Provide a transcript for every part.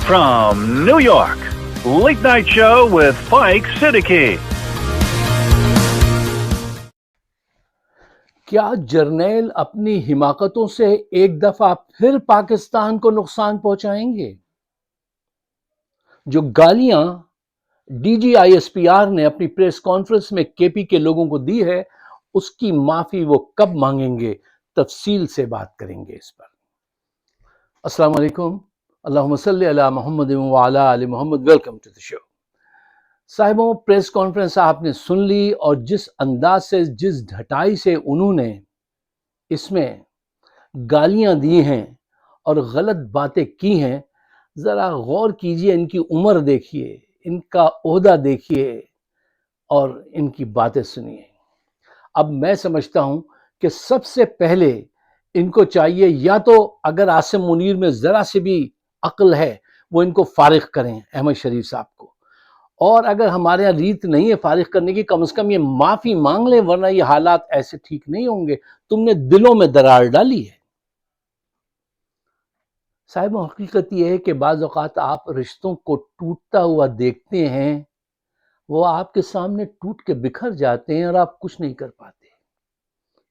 from New York, Late Night Show with Spike Siddiqui. کیا جرنیل اپنی حماقتوں سے ایک دفعہ پھر پاکستان کو نقصان پہنچائیں گے؟ جو گالیاں D G I S P R نے اپنی پریس کانفرنس میں کے پی کے لوگوں کو دی ہے، اس کی معافی وہ کب مانگیں گے؟ تفصیل سے بات کریں گے اس پر۔ السلام علیکم، اللہم صلی علی محمد وعلی آل محمد۔ Welcome to the show. صاحبوں، پریس کانفرنس آپ نے سن لی، اور جس انداز سے، جس ڈھٹائی سے انہوں نے اس میں گالیاں دی ہیں اور غلط باتیں کی ہیں، ذرا غور کیجئے، ان کی عمر دیکھیے، ان کا عہدہ دیکھیے اور ان کی باتیں سنیے۔ اب میں سمجھتا ہوں کہ سب سے پہلے ان کو چاہیے، یا تو اگر عاصم منیر میں ذرا سی بھی عقل ہے وہ ان کو فارغ کریں، احمد شریف صاحب کو، اور اگر ہمارے یہاں ریت نہیں ہے فارغ کرنے کی، کم از کم یہ معافی مانگ لیں، ورنہ یہ حالات ایسے ٹھیک نہیں ہوں گے۔ تم نے دلوں میں درار ڈالی ہے۔ صاحب، حقیقت یہ ہے کہ بعض اوقات آپ رشتوں کو ٹوٹتا ہوا دیکھتے ہیں، وہ آپ کے سامنے ٹوٹ کے بکھر جاتے ہیں اور آپ کچھ نہیں کر پاتے۔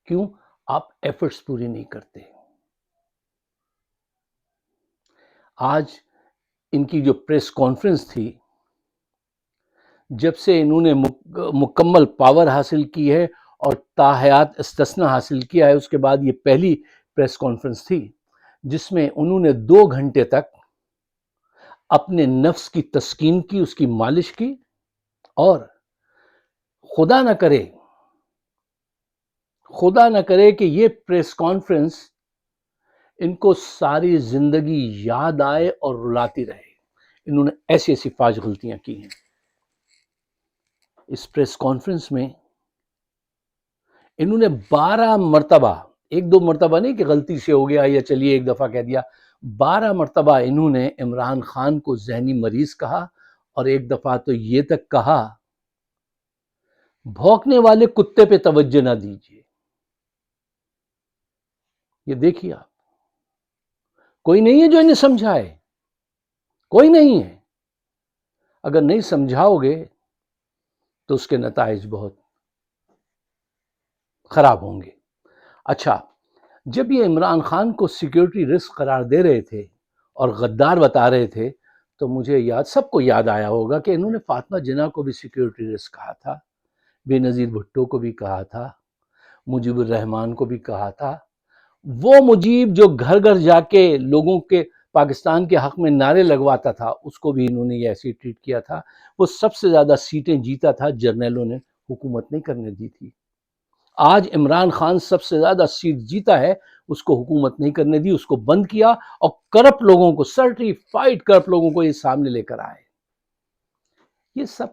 کیوں؟ آپ ایفرٹس پوری نہیں کرتے۔ آج ان کی جو پریس کانفرنس تھی، جب سے انہوں نے مکمل پاور حاصل کی ہے اور تاحیات استثناء حاصل کیا ہے، اس کے بعد یہ پہلی پریس کانفرنس تھی جس میں انہوں نے 2 گھنٹے تک اپنے نفس کی تسکین کی، اس کی مالش کی، اور خدا نہ کرے کہ یہ پریس کانفرنس ان کو ساری زندگی یاد آئے اور رلاتی رہے۔ انہوں نے ایسی ایسی فاش غلطیاں کی ہیں۔ اس پریس کانفرنس میں انہوں نے 12 مرتبہ، 1-2 مرتبہ نہیں کہ غلطی سے ہو گیا یا چلیے ایک دفعہ کہہ دیا، 12 مرتبہ انہوں نے عمران خان کو ذہنی مریض کہا، اور ایک دفعہ تو یہ تک کہا، بھونکنے والے کتے پہ توجہ نہ دیجیے۔ یہ دیکھیے، آپ کوئی نہیں ہے جو انہیں سمجھائے، کوئی نہیں ہے۔ اگر نہیں سمجھاؤ گے تو اس کے نتائج بہت خراب ہوں گے۔ اچھا، جب یہ عمران خان کو سیکیورٹی رسک قرار دے رہے تھے اور غدار بتا رہے تھے، تو مجھے سب کو یاد آیا ہوگا کہ انہوں نے فاطمہ جناح کو بھی سیکیورٹی رسک کہا تھا، بے نظیر بھٹو کو بھی کہا تھا، مجیب الرحمان کو بھی کہا تھا۔ وہ مجیب جو گھر گھر جا کے لوگوں کے پاکستان کے حق میں نعرے لگواتا تھا، اس کو بھی انہوں نے یہ ایسے ٹریٹ کیا تھا۔ وہ سب سے زیادہ سیٹیں جیتا تھا، جرنیلوں نے حکومت نہیں کرنے دی تھی۔ آج عمران خان سب سے زیادہ سیٹ جیتا ہے، اس کو حکومت نہیں کرنے دی، اس کو بند کیا، اور کرپٹ لوگوں کو، سرٹیفائیڈ کرپٹ لوگوں کو یہ سامنے لے کر آئے۔ یہ سب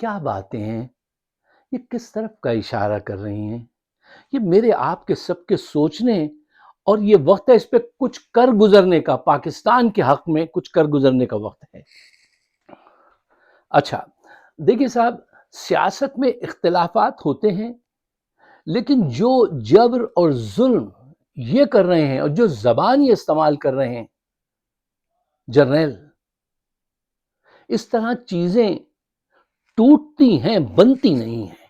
کیا باتیں ہیں؟ یہ کس طرف کا اشارہ کر رہی ہیں؟ یہ میرے آپ کے سب کے سوچنے، اور یہ وقت ہے اس پہ کچھ کر گزرنے کا، پاکستان کے حق میں کچھ کر گزرنے کا وقت ہے۔ اچھا دیکھیے صاحب، سیاست میں اختلافات ہوتے ہیں، لیکن جو جبر اور ظلم یہ کر رہے ہیں، اور جو زبان یہ استعمال کر رہے ہیں جرنیل، اس طرح چیزیں ٹوٹتی ہیں، بنتی نہیں ہیں۔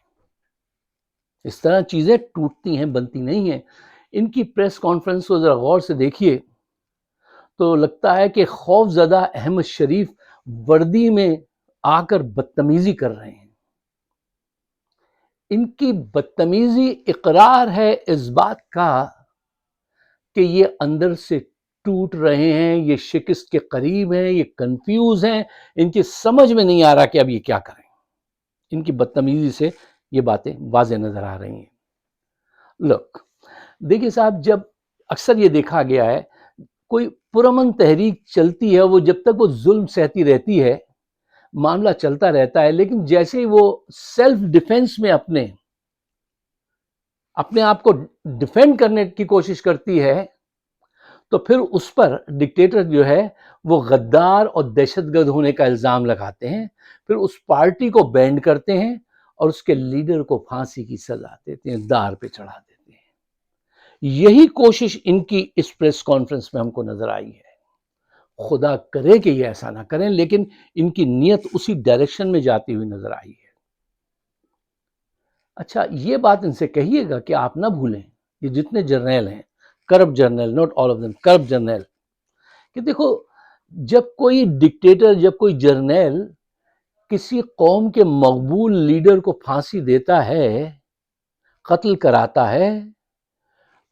اس طرح چیزیں ٹوٹتی ہیں، بنتی نہیں ہیں۔ ان کی پریس کانفرنس کو ذرا غور سے دیکھیے تو لگتا ہے کہ خوف زدہ احمد شریف وردی میں آ کر بدتمیزی کر رہے ہیں۔ ان کی بدتمیزی اقرار ہے اس بات کا کہ یہ اندر سے ٹوٹ رہے ہیں، یہ شکست کے قریب ہیں، یہ کنفیوز ہیں، ان کی سمجھ میں نہیں آ رہا کہ اب یہ کیا کریں۔ ان کی بدتمیزی سے یہ باتیں واضح نظر آ رہی ہیں۔ لوگ دیکھیے صاحب، جب اکثر یہ دیکھا گیا ہے، کوئی پرامن تحریک چلتی ہے، وہ جب تک وہ ظلم سہتی رہتی ہے، معاملہ چلتا رہتا ہے، لیکن جیسے ہی وہ سیلف ڈیفنس میں اپنے آپ کو ڈیفینڈ کرنے کی کوشش کرتی ہے، تو پھر اس پر ڈکٹیٹر جو ہے وہ غدار اور دہشت گرد ہونے کا الزام لگاتے ہیں، پھر اس پارٹی کو بینڈ کرتے ہیں اور اس کے لیڈر کو پھانسی کی سزا دیتے ہیں، دار پہ چڑھا دیتے ہیں۔ یہی کوشش ان کی اس پریس کانفرنس میں ہم کو نظر آئی ہے۔ خدا کرے کہ یہ ایسا نہ کریں، لیکن ان کی نیت اسی ڈائریکشن میں جاتی ہوئی نظر آئی ہے۔ اچھا، یہ بات ان سے کہیے گا کہ آپ نہ بھولیں، یہ جتنے جرنیل ہیں، کرپٹ جرنیل، not all of them, corrupt جرنیل، کہ دیکھو جب کوئی ڈکٹیٹر، جب کوئی جرنیل کسی قوم کے مقبول لیڈر کو پھانسی دیتا ہے، قتل کراتا ہے،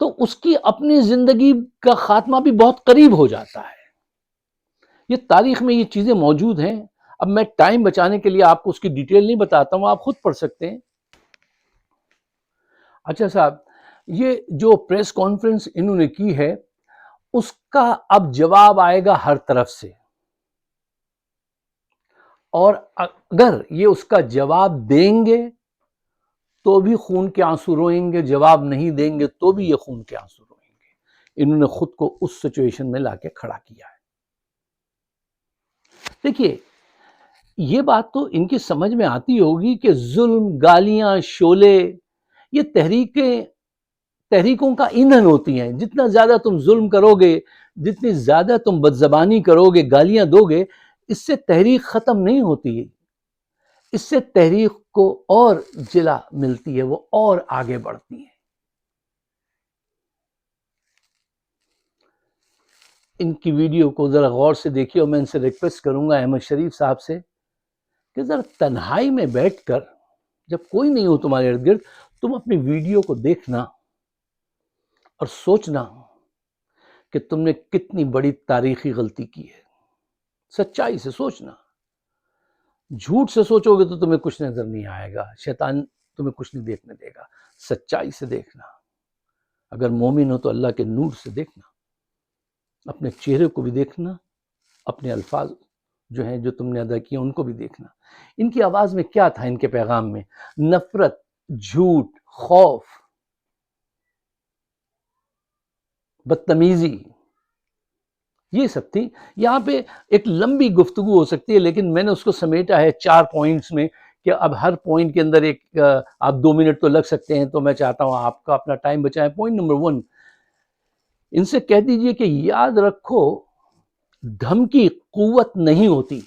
تو اس کی اپنی زندگی کا خاتمہ بھی بہت قریب ہو جاتا ہے۔ یہ تاریخ میں یہ چیزیں موجود ہیں۔ اب میں ٹائم بچانے کے لیے آپ کو اس کی ڈیٹیل نہیں بتاتا ہوں، آپ خود پڑھ سکتے ہیں۔ اچھا صاحب، یہ جو پریس کانفرنس انہوں نے کی ہے، اس کا اب جواب آئے گا ہر طرف سے، اور اگر یہ اس کا جواب دیں گے تو بھی خون کے آنسو روئیں گے، جواب نہیں دیں گے تو بھی یہ خون کے آنسو روئیں گے۔ انہوں نے خود کو اس سچویشن میں لا کے کھڑا کیا ہے۔ دیکھیے، یہ بات تو ان کی سمجھ میں آتی ہوگی کہ ظلم، گالیاں، شعلے، یہ تحریکوں کا ایندھن ہوتی ہیں۔ جتنا زیادہ تم ظلم کرو گے، جتنی زیادہ تم بدزبانی کرو گے، گالیاں دو گے، اس سے تحریک ختم نہیں ہوتی ہے، اس سے تحریک کو اور جلا ملتی ہے، وہ اور آگے بڑھتی ہے۔ ان کی ویڈیو کو ذرا غور سے دیکھیے، اور میں ان سے ریکویسٹ کروں گا، احمد شریف صاحب سے، کہ ذرا تنہائی میں بیٹھ کر، جب کوئی نہیں ہو تمہارے ارد گرد، تم اپنی ویڈیو کو دیکھنا اور سوچنا کہ تم نے کتنی بڑی تاریخی غلطی کی ہے۔ سچائی سے سوچنا۔ جھوٹ سے سوچو گے تو تمہیں کچھ نظر نہیں آئے گا، شیطان تمہیں کچھ نہیں دیکھنے دے گا۔ سچائی سے دیکھنا، اگر مومن ہو تو اللہ کے نور سے دیکھنا، اپنے چہرے کو بھی دیکھنا، اپنے الفاظ جو ہیں جو تم نے ادا کیے ان کو بھی دیکھنا۔ ان کی آواز میں کیا تھا؟ ان کے پیغام میں نفرت، جھوٹ، خوف، بدتمیزی، یہ سب تھی۔ یہاں پہ ایک لمبی گفتگو ہو سکتی ہے، لیکن میں نے اس کو سمیٹا ہے 4 پوائنٹس میں، کہ اب ہر پوائنٹ کے اندر ایک آپ 2 منٹ تو لگ سکتے ہیں، تو میں چاہتا ہوں آپ کا اپنا ٹائم بچائیں۔ پوائنٹ نمبر 1، ان سے کہہ دیجئے کہ یاد رکھو، دھمکی قوت نہیں ہوتی۔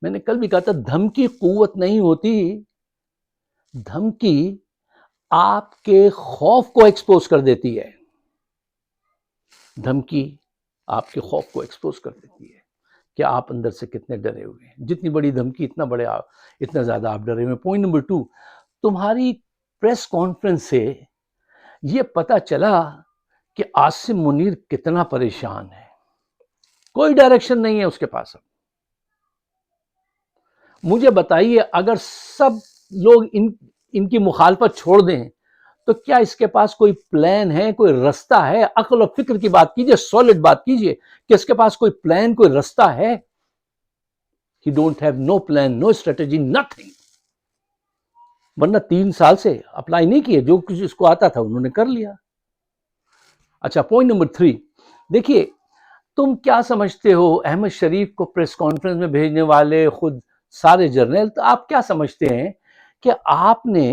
میں نے کل بھی کہا تھا، دھمکی قوت نہیں ہوتی، دھمکی آپ کے خوف کو ایکسپوز کر دیتی ہے۔ دھمکی آپ کے خوف کو ایکسپوز کر دیتی ہے کہ آپ اندر سے کتنے ڈرے ہوئے ہیں۔ جتنی بڑی دھمکی، اتنا زیادہ آپ ڈرے ہوئے ہیں۔ پوائنٹ نمبر 2، تمہاری پریس کانفرنس سے یہ پتا چلا کہ عاصم منیر کتنا پریشان ہے، کوئی ڈائریکشن نہیں ہے اس کے پاس۔ اب مجھے بتائیے، اگر سب لوگ ان کی مخالفت چھوڑ دیں تو کیا اس کے پاس کوئی پلان ہے، کوئی رستہ ہے؟ عقل و فکر کی بات کیجئے، سالڈ بات کیجئے، کہ اس کے پاس کوئی پلان، کوئی رستہ ہے؟ He don't have no plan, no strategy, nothing۔ ورنہ 3 سال سے اپلائی نہیں کیے، جو کچھ اس کو آتا تھا انہوں نے کر لیا۔ اچھا، پوائنٹ نمبر 3، دیکھیے، تم کیا سمجھتے ہو احمد شریف کو پریس کانفرنس میں بھیجنے والے خود سارے جرنیل، تو آپ کیا سمجھتے ہیں کہ آپ نے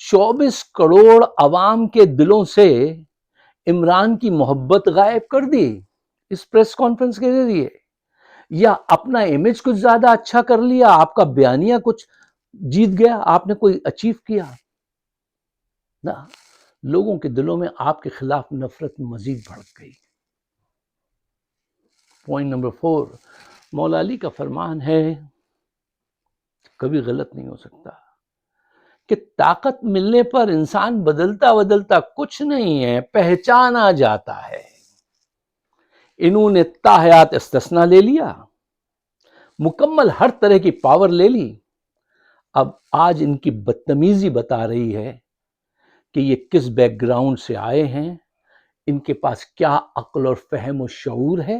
24 کروڑ عوام کے دلوں سے عمران کی محبت غائب کر دی اس پریس کانفرنس کے ذریعے، یا اپنا امیج کچھ زیادہ اچھا کر لیا، آپ کا بیانیہ کچھ جیت گیا، آپ نے کوئی اچیو کیا؟ نہ، لوگوں کے دلوں میں آپ کے خلاف نفرت مزید بڑھ گئی۔ پوائنٹ نمبر 4، مولا علی کا فرمان ہے، کبھی غلط نہیں ہو سکتا، کہ طاقت ملنے پر انسان بدلتا کچھ نہیں ہے، پہچانا جاتا ہے۔ انہوں نے تا حیات استثناء لے لیا، مکمل ہر طرح کی پاور لے لی۔ اب آج ان کی بدتمیزی بتا رہی ہے کہ یہ کس بیک گراؤنڈ سے آئے ہیں، ان کے پاس کیا عقل اور فہم و شعور ہے،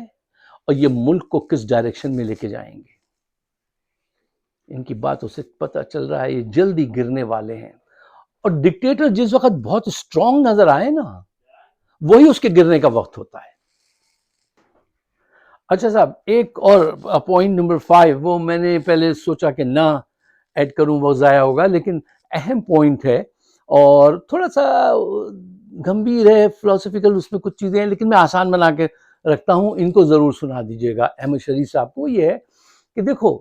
اور یہ ملک کو کس ڈائریکشن میں لے کے جائیں گے۔ ان کی باتوں سے پتہ چل رہا ہے یہ جلدی گرنے والے ہیں، اور ڈکٹیٹر جس وقت بہت اسٹرانگ نظر آئے نا، وہی اس کے گرنے کا وقت ہوتا ہے۔ اچھا صاحب، ایک اور پوائنٹ نمبر 5، وہ میں نے پہلے سوچا کہ نہ ایڈ کروں، وہ ضائع ہوگا، لیکن اہم پوائنٹ ہے اور تھوڑا سا گمبھیر ہے، فلسفیکل، اس میں کچھ چیزیں ہیں، لیکن میں آسان بنا کے رکھتا ہوں ان کو ضرور سنا دیجیے گا احمد شریف صاحب کو. یہ ہے کہ دیکھو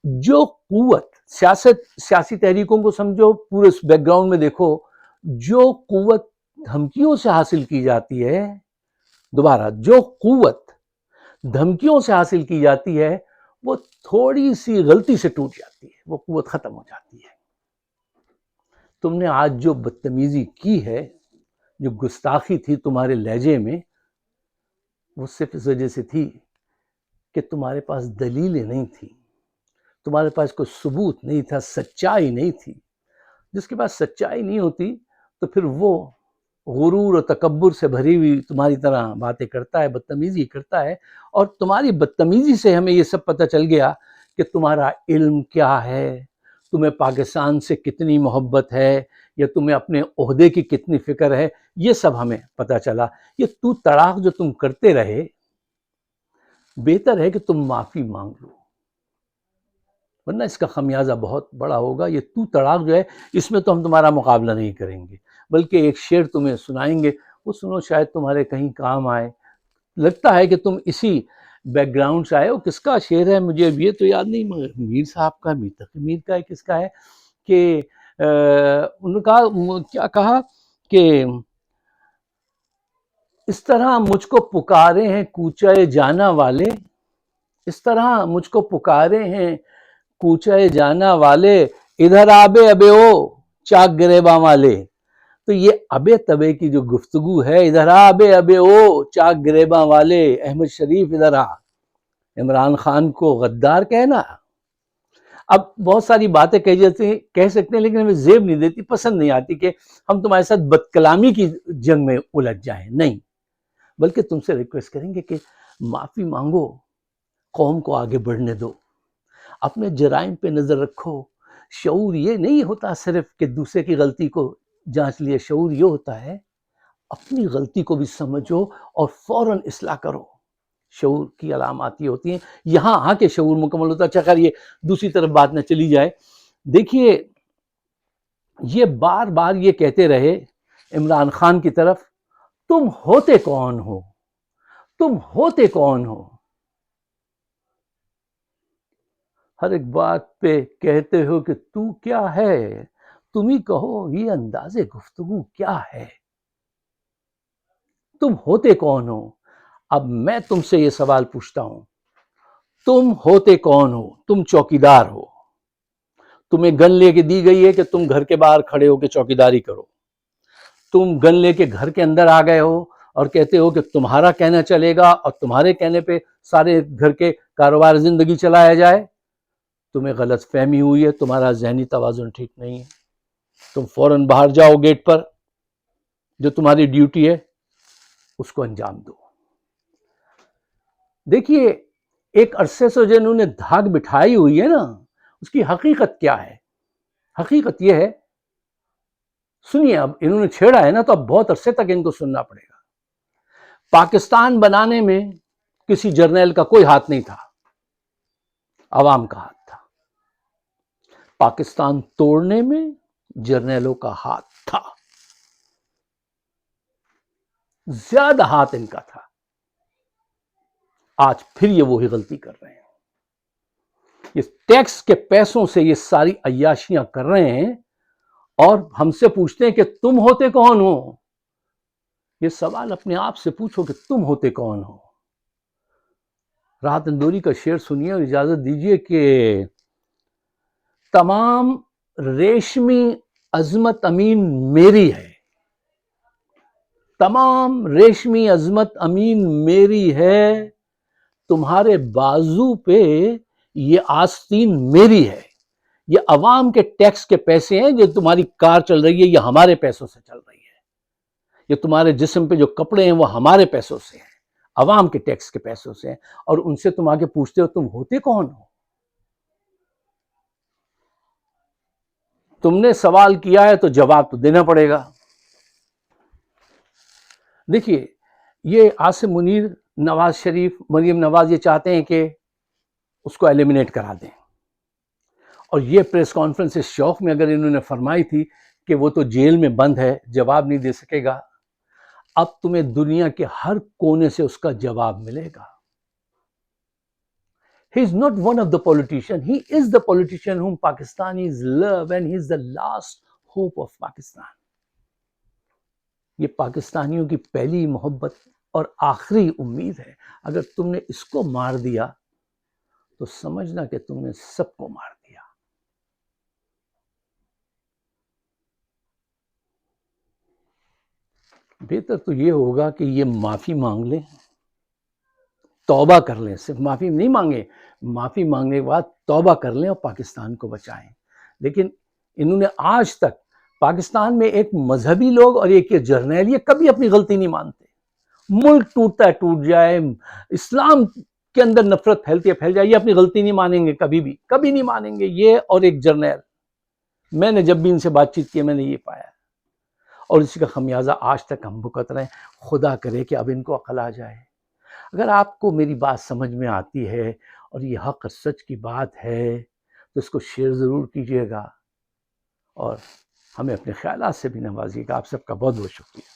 جو قوت سیاسی تحریکوں کو سمجھو پورے اس بیک گراؤنڈ میں دیکھو, جو قوت دھمکیوں سے حاصل کی جاتی ہے, دوبارہ جو قوت دھمکیوں سے حاصل کی جاتی ہے وہ تھوڑی سی غلطی سے ٹوٹ جاتی ہے, وہ قوت ختم ہو جاتی ہے. تم نے آج جو بدتمیزی کی ہے, جو گستاخی تھی تمہارے لہجے میں, وہ صرف اس وجہ سے تھی کہ تمہارے پاس دلیلیں نہیں تھیں, تمہارے پاس کوئی ثبوت نہیں تھا, سچائی نہیں تھی. جس کے پاس سچائی نہیں ہوتی تو پھر وہ غرور و تکبر سے بھری ہوئی تمہاری طرح باتیں کرتا ہے, بدتمیزی کرتا ہے. اور تمہاری بدتمیزی سے ہمیں یہ سب پتہ چل گیا کہ تمہارا علم کیا ہے, تمہیں پاکستان سے کتنی محبت ہے, یا تمہیں اپنے عہدے کی کتنی فکر ہے, یہ سب ہمیں پتہ چلا. یہ تو تڑاک جو تم کرتے رہے, بہتر ہے کہ تم معافی مانگ لو, ورنہ اس کا خمیازہ بہت بڑا ہوگا. یہ تو تڑاک جو ہے اس میں تو ہم تمہارا مقابلہ نہیں کریں گے, بلکہ ایک شعر تمہیں سنائیں گے, وہ سنو شاید تمہارے کہیں کام آئے. لگتا ہے کہ تم اسی بیک گراؤنڈ سے آئے ہو. کس کا شعر ہے مجھے یہ تو یاد نہیں, مگر میر صاحب کا, میر تقی میر کا ہے, کس کا ہے کہ انہوں نے کہا, کیا کہا کہ اس طرح مجھ کو پکارے ہیں کوچے جانا والے, اس طرح مجھ کو پکارے ہیں کوچے جانا والے, ادھر آبے ابے او چاک گریباں والے. تو یہ ابے تبے کی جو گفتگو ہے, ادھر آبے ابے او چاک گریباں والے, احمد شریف ادھر آ, عمران خان کو غدار کہنا. اب بہت ساری باتیں کہہ سکتے ہیں, لیکن ہمیں زیب نہیں دیتی, پسند نہیں آتی کہ ہم تمہارے ساتھ بد کلامی کی جنگ میں الجھ جائیں. نہیں, بلکہ تم سے ریکویسٹ کریں گے کہ معافی مانگو, قوم کو آگے بڑھنے دو, اپنے جرائم پہ نظر رکھو. شعور یہ نہیں ہوتا صرف کہ دوسرے کی غلطی کو جانچ لیے, شعور یہ ہوتا ہے اپنی غلطی کو بھی سمجھو اور فوراً اصلاح کرو. شعور کی علامات یہ ہوتی ہیں, یہاں آ کے شعور مکمل ہوتا ہے. اچھا خیر, یہ دوسری طرف بات نہ چلی جائے. دیکھیے یہ بار بار یہ کہتے رہے عمران خان کی طرف, تم ہوتے کون ہو, تم ہوتے کون ہو. ہر ایک بات پہ کہتے ہو کہ تو کیا ہے, تم ہی کہو یہ انداز گفتگو کیا ہے, تم ہوتے کون ہو. اب میں تم سے یہ سوال پوچھتا ہوں, تم ہوتے کون ہو. تم چوکیدار ہو, تمہیں گن لے کے دی گئی ہے کہ تم گھر کے باہر کھڑے ہو کے چوکیداری کرو. تم گن لے کے گھر کے اندر آ گئے ہو اور کہتے ہو کہ تمہارا کہنا چلے گا اور تمہارے کہنے پہ سارے گھر کے کاروبار زندگی چلایا جائے. تمہیں غلط فہمی ہوئی ہے, تمہارا ذہنی توازن ٹھیک نہیں ہے. تم فوراً باہر جاؤ گیٹ پر, جو تمہاری ڈیوٹی ہے اس کو انجام دو. دیکھیے ایک عرصے سے جنہوں نے دھاگ بٹھائی ہوئی ہے نا, اس کی حقیقت کیا ہے. حقیقت یہ ہے, سنیے, اب انہوں نے چھیڑا ہے نا تو اب بہت عرصے تک ان کو سننا پڑے گا. پاکستان بنانے میں کسی جرنیل کا کوئی ہاتھ نہیں تھا, عوام کا ہاتھ تھا. پاکستان توڑنے میں جرنیلوں کا ہاتھ تھا, زیادہ ہاتھ ان کا تھا. آج پھر یہ وہی غلطی کر رہے ہیں, یہ ٹیکس کے پیسوں سے یہ ساری عیاشیاں کر رہے ہیں, اور ہم سے پوچھتے ہیں کہ تم ہوتے کون ہو. یہ سوال اپنے آپ سے پوچھو کہ تم ہوتے کون ہو. راحت اندوری کا شعر سنیے اور اجازت دیجیے کہ تمام ریشمی عظمت امین میری ہے, تمام ریشمی عظمت امین میری ہے, تمہارے بازو پہ یہ آستین میری ہے. یہ عوام کے ٹیکس کے پیسے ہیں, جو تمہاری کار چل رہی ہے یہ ہمارے پیسوں سے چل رہی ہے. یہ تمہارے جسم پہ جو کپڑے ہیں وہ ہمارے پیسوں سے ہیں, عوام کے ٹیکس کے پیسوں سے ہیں. اور ان سے تم آگے پوچھتے ہو تم ہوتے کون ہو. تم نے سوال کیا ہے تو جواب تو دینا پڑے گا. دیکھیے یہ عاصم منیر, نواز شریف, مریم نواز یہ چاہتے ہیں کہ اس کو ایلیمنیٹ کرا دیں, اور یہ پریس کانفرنس اس شوق میں اگر انہوں نے فرمائی تھی کہ وہ تو جیل میں بند ہے, جواب نہیں دے سکے گا. اب تمہیں دنیا کے ہر کونے سے اس کا جواب ملے گا. He is not one of the politicians. He is the politician whom Pakistanis love, and he is the last hope of Pakistan. یہ پاکستانیوں کی پہلی محبت اور آخری امید ہے. اگر تم نے اس کو مار دیا تو سمجھنا کہ تم نے سب کو مار دیا. بہتر تو یہ ہوگا کہ یہ معافی مانگ لیں, توبہ کر لیں. صرف معافی نہیں مانگے, معافی مانگنے کے بعد توبہ کر لیں اور پاکستان کو بچائیں. لیکن انہوں نے آج تک پاکستان میں ایک مذہبی لوگ اور ایک جرنیل یہ کبھی اپنی غلطی نہیں مانتے. ملک ٹوٹتا ہے ٹوٹ جائے, اسلام کے اندر نفرت پھیلتی ہے پھیل جائے, یہ اپنی غلطی نہیں مانیں گے کبھی بھی, کبھی نہیں مانیں گے. یہ اور ایک جرنیل, میں نے جب بھی ان سے بات چیت کی میں نے یہ پایا, اور اسی کا خمیازہ آج تک ہم بھگت رہے ہیں. خدا کرے کہ اب ان کو عقل آ جائے. اگر آپ کو میری بات سمجھ میں آتی ہے اور یہ حق اور سچ کی بات ہے تو اس کو شیئر ضرور کیجیے گا, اور ہمیں اپنے خیالات سے بھی نوازیے گا. آپ سب کا بہت بہت شکریہ.